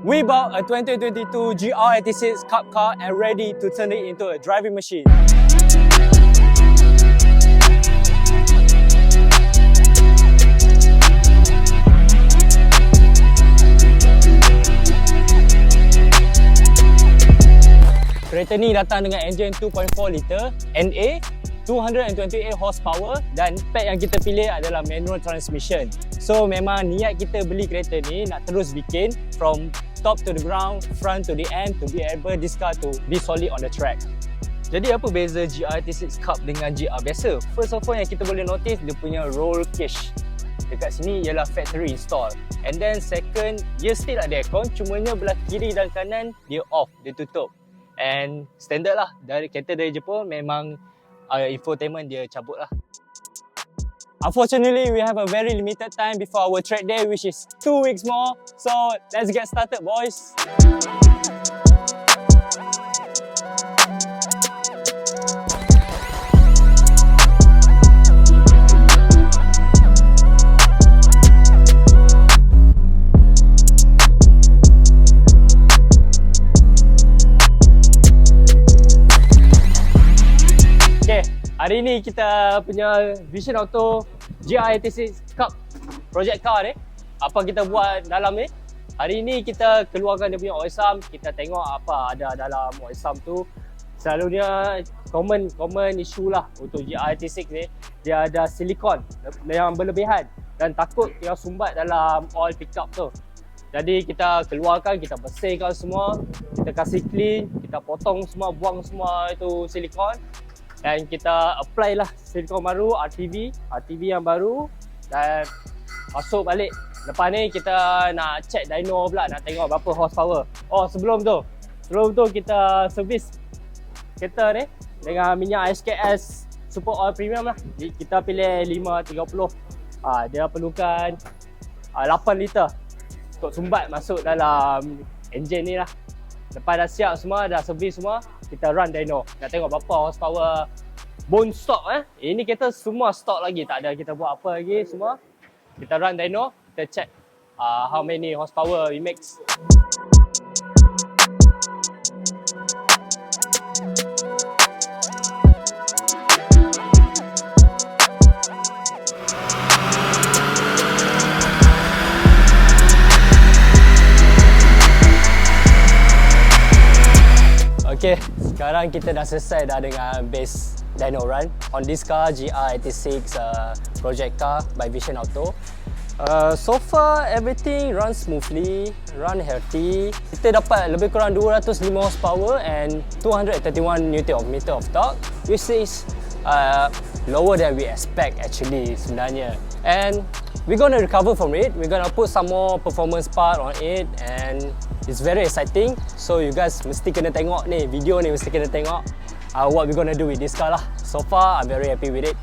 We bought a 2022 GR86 Cup car and ready to turn it into a driving machine. Kereta ni datang dengan enjin 2.4 liter NA, 228 horsepower dan spek yang kita pilih adalah manual transmission. So memang niat kita beli kereta ni nak terus bikin from top to the ground, front to the end to be able this car to be solid on the track. Jadi apa beza GR86 Cup dengan GR biasa? First of all yang kita boleh notice dia punya roll cage. Dekat sini ialah factory install. And then second, dia still ada aircon, cumanya belah kiri dan kanan dia off, dia tutup. And standard lah, dari kereta dari Jepun memang infotainment dia cabut lah. Unfortunately, we have a very limited time before our track day, which is 2 weeks more. So let's get started, boys. Hari ni kita punya Vision Auto GR86 Cup project car ni. Apa kita buat dalam ni? Hari ni kita keluarkan dia punya oil sump. Kita tengok apa ada dalam oil sump tu. Selalunya common issue lah untuk GR86 ni. Dia ada silicone yang berlebihan dan takut dia sumbat dalam oil pickup tu. Jadi kita keluarkan, kita bersihkan semua, kita kasih clean, kita potong semua, buang semua itu silikon. Dan kita apply lah silikon baru, RTV yang baru dan masuk balik. Lepas ni kita nak check dyno pula, nak tengok berapa horsepower. Oh sebelum tu kita servis kereta ni dengan minyak HKS Super Oil Premium lah. Kita pilih 530. Dia perlukan 8 liter untuk sumbat masuk dalam enjin ni lah. Lepas dah siap semua, dah servis semua, kita run dyno. Nak tengok berapa horsepower bone stock Ini kereta semua stock lagi, tak ada kita buat apa lagi semua. Kita run dyno, kita check how many horsepower we make. Okay, sekarang kita dah selesai dah dengan base Dyno Run on this car GR86 project car by Vision Auto. So far everything runs smoothly, run healthy. Kita dapat lebih kurang 205 horsepower and 231 Nm of torque, which is lower than we expect actually sebenarnya. And we're gonna recover from it. We're gonna put some more performance part on it and it's very exciting. So you guys mesti kena tengok ni, video ni mesti kena tengok what we're gonna do with this car lah. So far I'm very happy with it.